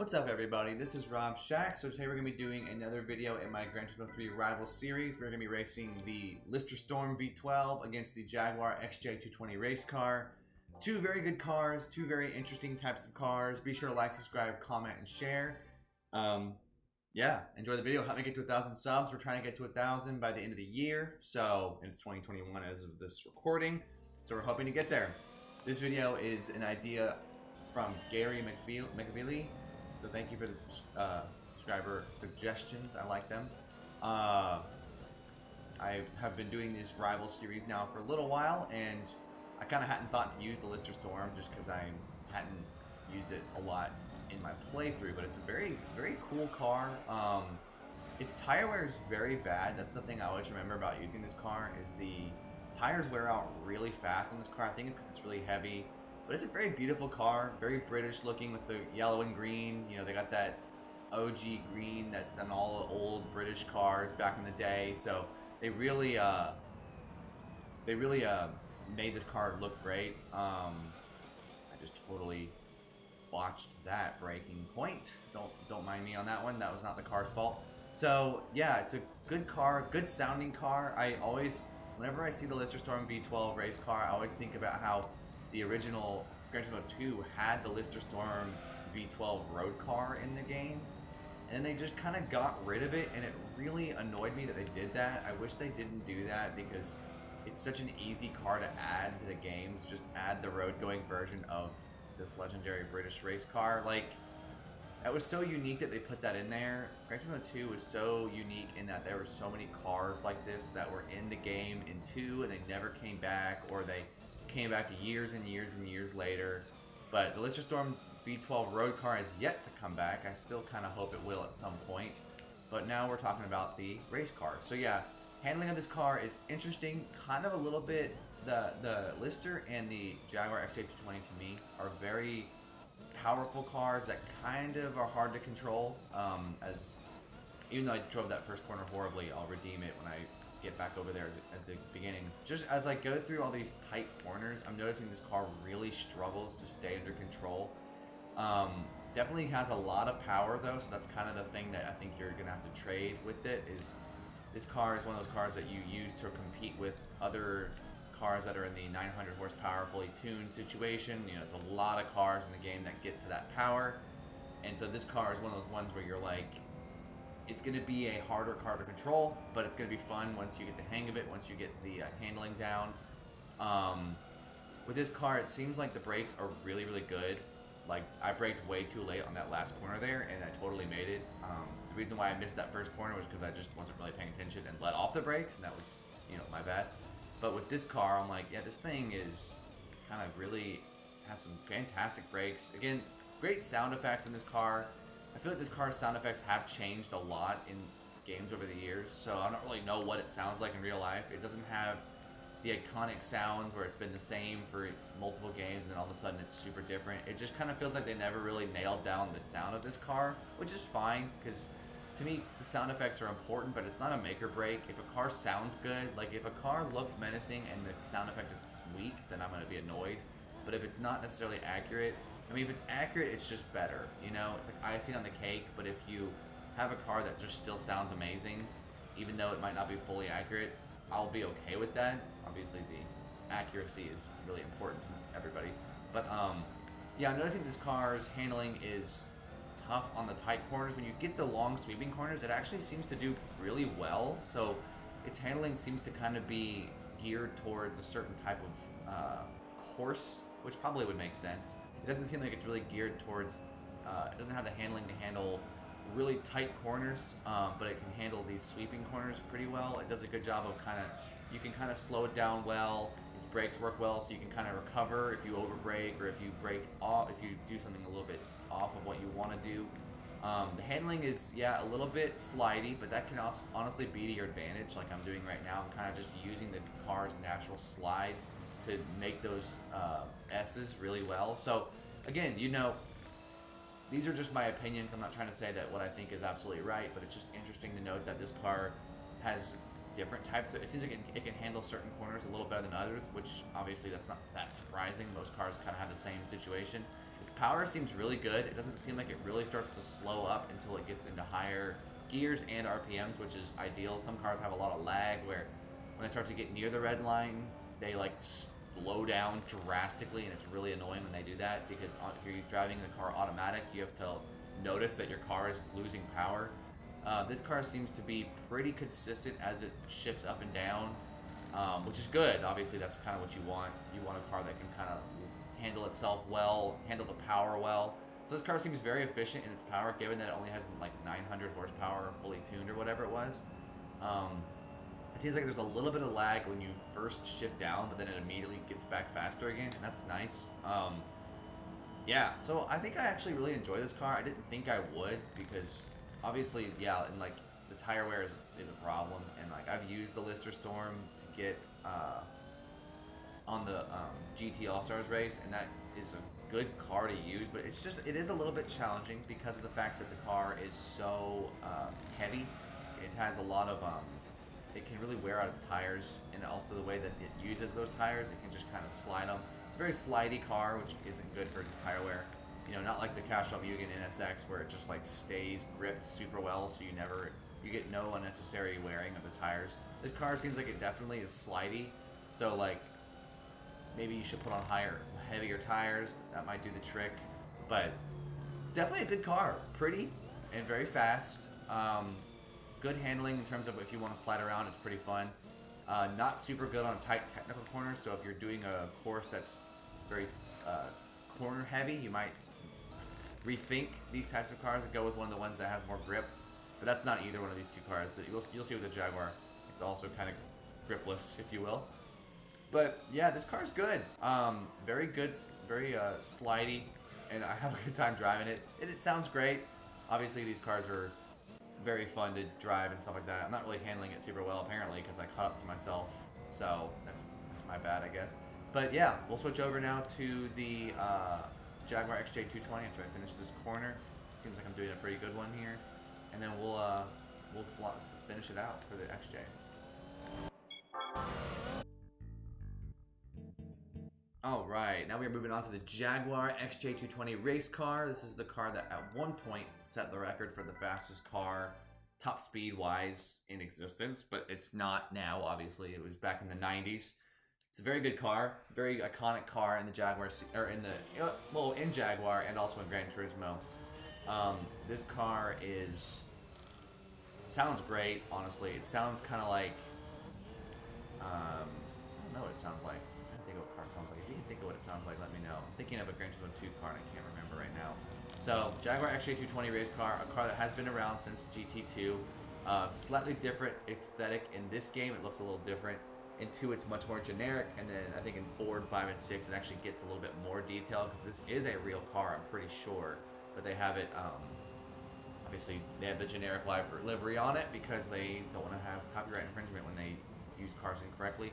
What's up everybody, this is Rob Shack. So today we're going to be doing another video in my Gran Turismo 3 rival series. We're going to be racing the Lister Storm V12 against the Jaguar XJ220 race car. Two very good cars, two very interesting types of cars. Be sure to like, subscribe, comment, and share. Yeah, enjoy the video. Help me get to 1,000 subs. We're trying to get to 1,000 by the end of the year. So, and it's 2021 as of this recording. So we're hoping to get there. This video is an idea from Gary Mcevilly. So thank you for the subscriber suggestions. I like them. I have been doing this rival series now for a little while, and I kind of hadn't thought to use the Lister Storm just because I hadn't used it a lot in my playthrough. But it's a very, very cool car. Its tire wear is very bad. That's the thing I always remember about using this car is the tires wear out really fast in this car. I think it's because it's really heavy. But it's a very beautiful car, very British looking with the yellow and green. You know, they got that OG green that's on all the old British cars back in the day. So they really made this car look great. I just totally botched that braking point. Don't mind me on that one. That was not the car's fault. So yeah, it's a good car, good sounding car. I always, whenever I see the Lister Storm V12 race car, I always think about how the original Gran Turismo 2 had the Lister Storm V12 road car in the game, and they just kind of got rid of it, and it really annoyed me that they did that. I wish they didn't do that because it's such an easy car to add to the games. Just add the road going version of this legendary British race car. Like, that was so unique that they put that in there. Gran Turismo 2 was so unique in that there were so many cars like this that were in the game in 2 and they never came back, or they came back years and years and years later. But the Lister Storm V12 road car is yet to come back. I still kind of hope it will at some point. But now we're talking about the race car. So yeah, handling of this car is interesting. Kind of a little bit, the Lister and the Jaguar XJ220 to me are very powerful cars that kind of are hard to control. Even though I drove that first corner horribly, I'll redeem it when I get back over there at the beginning. Just as I go through all these tight corners, I'm noticing this car really struggles to stay under control. Definitely has a lot of power though, so that's kind of the thing that I think you're gonna have to trade with it. Is this car is one of those cars that you use to compete with other cars that are in the 900 horsepower fully tuned situation. You know, there's a lot of cars in the game that get to that power, and so this car is one of those ones where you're like, it's going to be a harder car to control, but it's going to be fun once you get the hang of it, once you get the handling down. With this car, it seems like the brakes are really, really good. Like, I braked way too late on that last corner there, and I totally made it. The reason why I missed that first corner was because I just wasn't really paying attention and let off the brakes, and that was, you know, my bad. But with this car, I'm like, yeah, this thing is kind of really has some fantastic brakes. Again, great sound effects in this car. I feel like this car's sound effects have changed a lot in games over the years, so I don't really know what it sounds like in real life. It doesn't have the iconic sounds where it's been the same for multiple games and then all of a sudden it's super different. It just kind of feels like they never really nailed down the sound of this car, which is fine, because to me, the sound effects are important, but it's not a make or break. If a car sounds good, like if a car looks menacing and the sound effect is weak, then I'm going to be annoyed. But if it's not necessarily accurate, I mean, if it's accurate, it's just better, you know? It's like icing on the cake, but if you have a car that just still sounds amazing, even though it might not be fully accurate, I'll be okay with that. Obviously, the accuracy is really important to everybody. But, yeah, I'm noticing this car's handling is tough on the tight corners. When you get the long sweeping corners, it actually seems to do really well. So its handling seems to kind of be geared towards a certain type of course, which probably would make sense. It doesn't seem like it's really geared towards, it doesn't have the handling to handle really tight corners, but it can handle these sweeping corners pretty well. It does a good job of you can kind of slow it down well. Its brakes work well, so you can kind of recover if you over brake, or if you brake off, if you do something a little bit off of what you want to do. The handling is, yeah, a little bit slidey, but that can also honestly be to your advantage, like I'm doing right now. I'm kind of just using the car's natural slide to make those S's really well. So again, you know, these are just my opinions. I'm not trying to say that what I think is absolutely right, but it's just interesting to note that this car has different types. It seems like it can handle certain corners a little better than others, which obviously that's not that surprising. Most cars kind of have the same situation. Its power seems really good. It doesn't seem like it really starts to slow up until it gets into higher gears and RPMs, which is ideal. Some cars have a lot of lag where when they start to get near the red line, they like slow down drastically, and it's really annoying when they do that, because if you're driving the car automatic, you have to notice that your car is losing power. This car seems to be pretty consistent as it shifts up and down, which is good. Obviously, that's kind of what you want. You want a car that can kind of handle itself well, handle the power well. So this car seems very efficient in its power, given that it only has like 900 horsepower fully tuned or whatever it was. It seems like there's a little bit of lag when you first shift down, but then it immediately gets back faster again, and that's nice. Yeah, so I think I actually really enjoy this car. I didn't think I would, because obviously, yeah, and like the tire wear is a problem, and like I've used the Lister Storm to get on the GT All-Stars race, and that is a good car to use, but it is a little bit challenging because of the fact that the car is so heavy. It has a lot of it can really wear out its tires, and also the way that it uses those tires, it can just kind of slide them. It's a very slidey car, which isn't good for tire wear. You know, not like the Castrol Mugen NSX where it just like stays gripped super well, so you get no unnecessary wearing of the tires. This car seems like it definitely is slidey, so like maybe you should put on heavier tires. That might do the trick, but it's definitely a good car. Pretty and very fast. Good handling in terms of if you want to slide around, it's pretty fun. Not super good on tight technical corners, so if you're doing a course that's very corner heavy, you might rethink these types of cars and go with one of the ones that has more grip. But that's not either one of these two cars. You'll see with the Jaguar, it's also kind of gripless, if you will. But yeah, this car's good. Very good, very slidey, and I have a good time driving it. And it sounds great. Obviously, these cars are very fun to drive and stuff like that. I'm not really handling it super well, apparently, because I caught up to myself. So that's my bad, I guess. But yeah, we'll switch over now to the Jaguar XJ220 after I finish this corner. It seems like I'm doing a pretty good one here. And then we'll finish it out for the XJ. Alright, now we are moving on to the Jaguar XJ220 race car. This is the car that at one point set the record for the fastest car, top speed wise, in existence, but it's not now, obviously. It was back in the 90s. It's a very good car, very iconic car in the Jaguar, or in Jaguar and also in Gran Turismo. This car sounds great, honestly. It sounds kind of like, I don't know what it sounds like. What car sounds like. If you can think of what it sounds like, let me know. I'm thinking of a Gran Turismo 2 car and I can't remember right now. So, Jaguar XJ220 race car, a car that has been around since GT2. Slightly different aesthetic in this game. It looks a little different. In 2, it's much more generic, and then I think in 4, 5, and 6, it actually gets a little bit more detail, because this is a real car, I'm pretty sure. But they have it, obviously, they have the generic livery on it, because they don't want to have copyright infringement when they use cars incorrectly.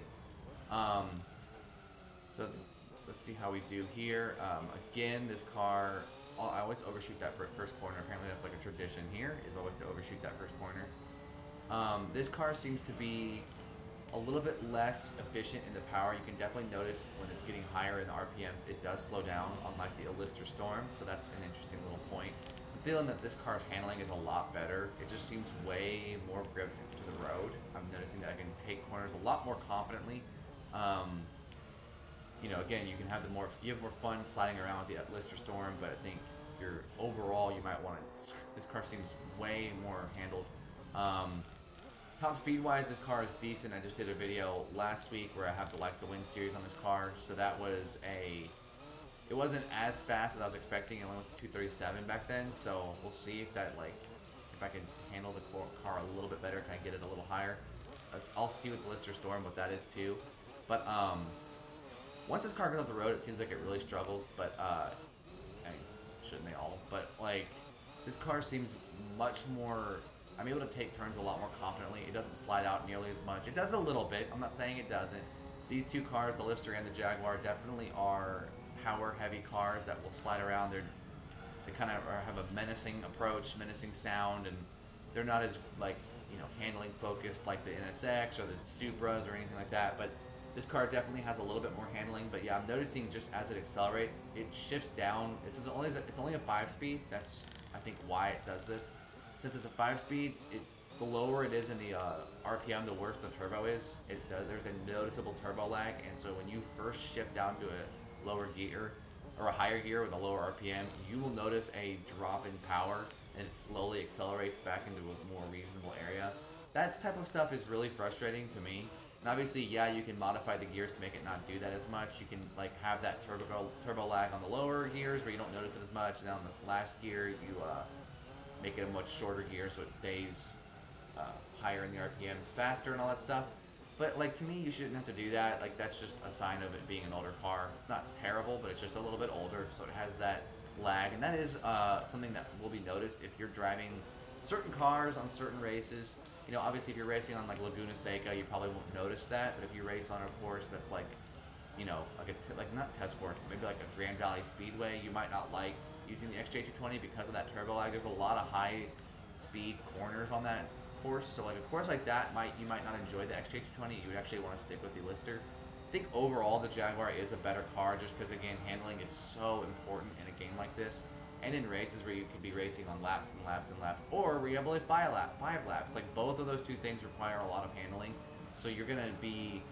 So let's see how we do here. Again, this car, I always overshoot that first corner. Apparently that's like a tradition here, is always to overshoot that first corner. This car seems to be a little bit less efficient in the power. You can definitely notice when it's getting higher in the RPMs, it does slow down, unlike the Lister Storm, so that's an interesting little point. I'm feeling that this car's handling is a lot better. It just seems way more gripped to the road. I'm noticing that I can take corners a lot more confidently. You know, again, you have more fun sliding around with the Lister Storm, but I think overall you might want to. This car seems way more handled. Top speed wise, this car is decent. I just did a video last week where I have the Win series on this car, so that was it wasn't as fast as I was expecting. It only went to 237 back then, so we'll see if I can handle the car a little bit better. Can I get it a little higher? I'll see with the Lister Storm what that is too. But once this car goes off the road, it seems like it really struggles, but, I mean, shouldn't they all? But, like, this car seems much more, I'm able to take turns a lot more confidently. It doesn't slide out nearly as much. It does a little bit. I'm not saying it doesn't. These two cars, the Lister and the Jaguar, definitely are power-heavy cars that will slide around. They kind of have a menacing approach, menacing sound, and they're not as, like, you know, handling focused like the NSX or the Supras or anything like that, but This car definitely has a little bit more handling, but yeah, I'm noticing just as it accelerates, it shifts down. It's only a 5-speed. That's, I think, why it does this. Since it's a 5-speed, the lower it is in the RPM, the worse the turbo is. There's a noticeable turbo lag, and so when you first shift down to a lower gear or a higher gear with a lower RPM, you will notice a drop in power, and it slowly accelerates back into a more reasonable area. That type of stuff is really frustrating to me. And obviously, yeah, you can modify the gears to make it not do that as much. You can like have that turbo lag on the lower gears where you don't notice it as much. And on the last gear, you make it a much shorter gear so it stays higher in the RPMs faster and all that stuff. But like to me, you shouldn't have to do that. Like that's just a sign of it being an older car. It's not terrible, but it's just a little bit older, so it has that lag. And that is something that will be noticed if you're driving certain cars on certain races. You know, obviously if you're racing on like Laguna Seca, you probably won't notice that. But if you race on a course that's like, you know, like not test course, but maybe like a Grand Valley Speedway, you might not like using the XJ220 because of that turbo lag. There's a lot of high speed corners on that course. So like a course like that, you might not enjoy the XJ220. You would actually want to stick with the Lister. I think overall the Jaguar is a better car just because, again, handling is so important in a game like this. And in races where you could be racing on laps and laps and laps, or where you have only 5 laps. Like both of those two things require a lot of handling. So you're going to be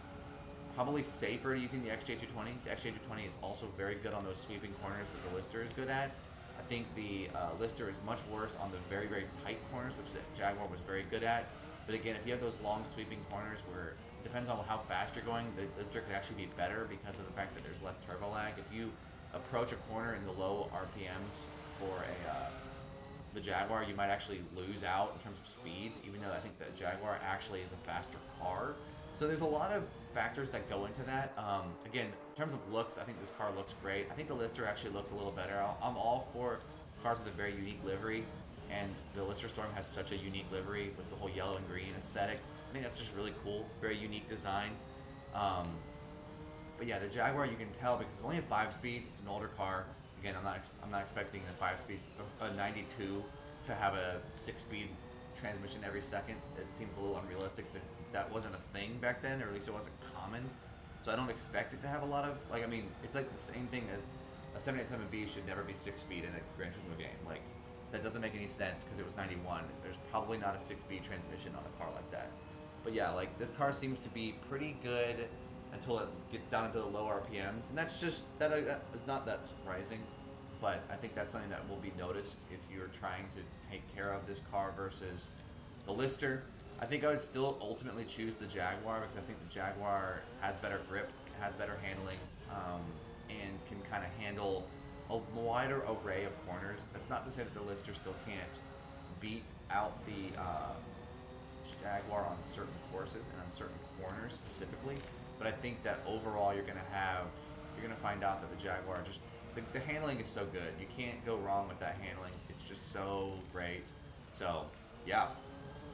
probably safer using the XJ220. The XJ220 is also very good on those sweeping corners that the Lister is good at. I think the Lister is much worse on the very, very tight corners, which the Jaguar was very good at. But again, if you have those long sweeping corners where it depends on how fast you're going, the Lister could actually be better because of the fact that there's less turbo lag. If you approach a corner in the low RPMs for the Jaguar, you might actually lose out in terms of speed, even though I think the Jaguar actually is a faster car. So there's a lot of factors that go into that. Again, in terms of looks, I think this car looks great. I think the Lister actually looks a little better. I'm all for cars with a very unique livery, and the Lister Storm has such a unique livery with the whole yellow and green aesthetic. I think that's just really cool, very unique design. But yeah, the Jaguar, you can tell because it's only a 5-speed. It's an older car. Again, I'm not expecting a 5-speed, a 92 to have a 6-speed transmission every second. It seems a little unrealistic. That wasn't a thing back then, or at least it wasn't common. So I don't expect it to have a lot of, like, I mean, it's like the same thing as a 787B should never be 6-speed in a Gran Turismo game. Like, that doesn't make any sense because it was 91. There's probably not a 6-speed transmission on a car like that. But yeah, like, this car seems to be pretty good until it gets down into the low RPMs, and that's just, that is not that surprising, but I think that's something that will be noticed if you're trying to take care of this car versus the Lister. I think I would still ultimately choose the Jaguar because I think the Jaguar has better grip, has better handling, and can kind of handle a wider array of corners. That's not to say that the Lister still can't beat out the Jaguar on certain courses and on certain corners specifically. But I think that overall you're gonna find out that the Jaguar just, the handling is so good. You can't go wrong with that handling. It's just so great. So yeah,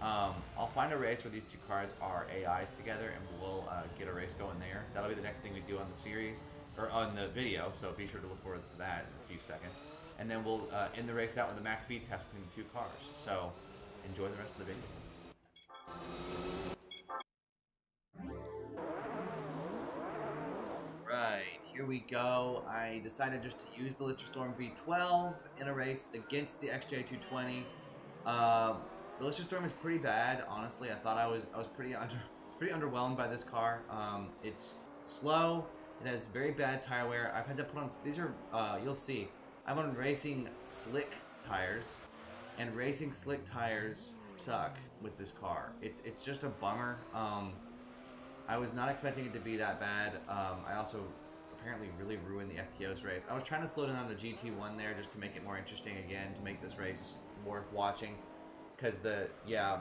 I'll find a race where these two cars are AIs together, and we'll get a race going there. That'll be the next thing we do on the series, or on the video. So be sure to look forward to that in a few seconds. And then we'll end the race out with a max speed test between the two cars. So enjoy the rest of the video. Right, here we go. I decided just to use the Lister Storm V12 in a race against the XJ220. The Lister Storm is pretty bad, honestly. I thought I was pretty underwhelmed by this car. It's slow. It has very bad tire wear. I've had to put on, these are you'll see. I'm on racing slick tires, and racing slick tires suck with this car. It's just a bummer. I was not expecting it to be that bad. I also apparently really ruined the FTO's race. I was trying to slow down the GT1 there just to make it more interesting again, to make this race worth watching. Because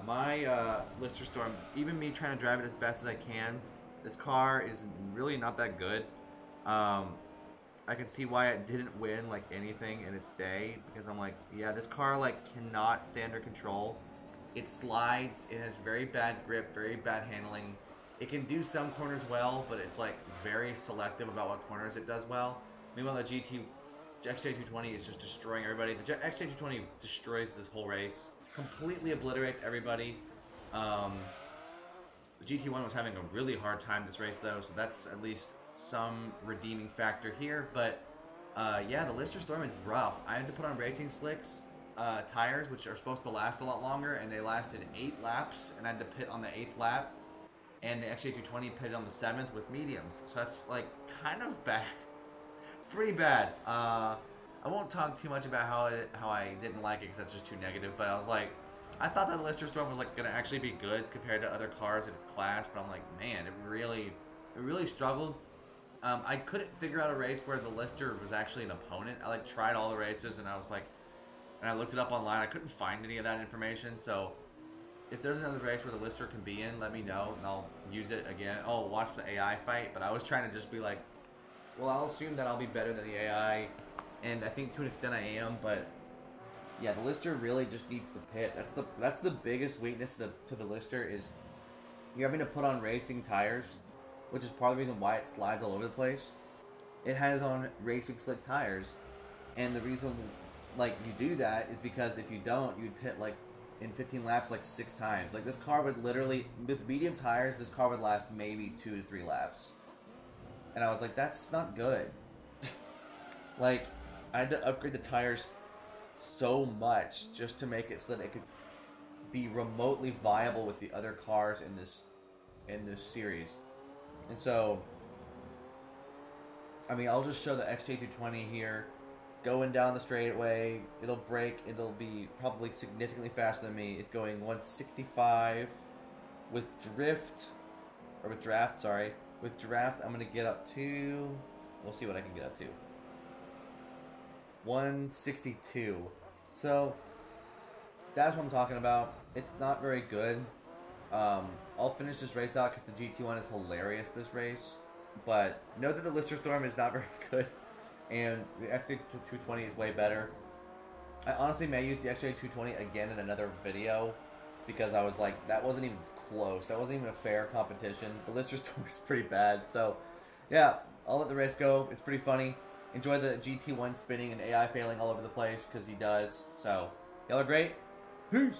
my Lister Storm, even me trying to drive it as best as I can, this car is really not that good. I can see why it didn't win like anything in its day, because I'm like, yeah, this car like cannot stay under control. It slides, it has very bad grip, very bad handling. It can do some corners well, but it's like very selective about what corners it does well. Meanwhile, the XJ220 is just destroying everybody. The XJ220 destroys this whole race, completely obliterates everybody. The GT1 was having a really hard time this race, though, so that's at least some redeeming factor here. But, yeah, the Lister Storm is rough. I had to put on racing slicks tires, which are supposed to last a lot longer, and they lasted 8 laps, and I had to pit on the 8th lap. And the XJ220 pitted on the 7th with mediums. So that's, like, kind of bad. It's pretty bad. I won't talk too much about how I didn't like it because that's just too negative, but I was like, I thought that the Lister Storm was like gonna actually be good compared to other cars in its class, but I'm like, man, it really struggled. I couldn't figure out a race where the Lister was actually an opponent. I like tried all the races and I was like, and I looked it up online. I couldn't find any of that information. So if there's another race where the Lister can be in, let me know and I'll use it again. Oh, watch the AI fight. But I was trying to just be like, well, I'll assume that I'll be better than the AI, and I think to an extent I am, but. Yeah, the Lister really just needs to pit. That's the biggest weakness to the Lister is you're having to put on racing tires, which is part of the reason why it slides all over the place. It has on racing slick tires, and the reason like you do that is because if you don't, you'd pit like in 15 laps like 6 times. Like this car would literally, with medium tires, this car would last maybe 2 to 3 laps, and I was like, that's not good. Like I had to upgrade the tires so much just to make it so that it could be remotely viable with the other cars in this series. And so I mean, I'll just show the XJ220 here going down the straightaway. It'll brake, it'll be probably significantly faster than me. It's going 165 with draft, sorry. With draft I'm gonna get up to, we'll see what I can get up to, 162. So that's what I'm talking about. It's not very good. I'll finish this race out because the GT1 is hilarious this race, but know that the Lister Storm is not very good and the XJ220 is way better. I honestly may use the XJ220 again in another video because I was like, that wasn't even close. That wasn't even a fair competition. The Lister Storm is pretty bad. So yeah, I'll let the race go. It's pretty funny. Enjoy the GT1 spinning and AI failing all over the place, because he does. So, y'all are great. Peace!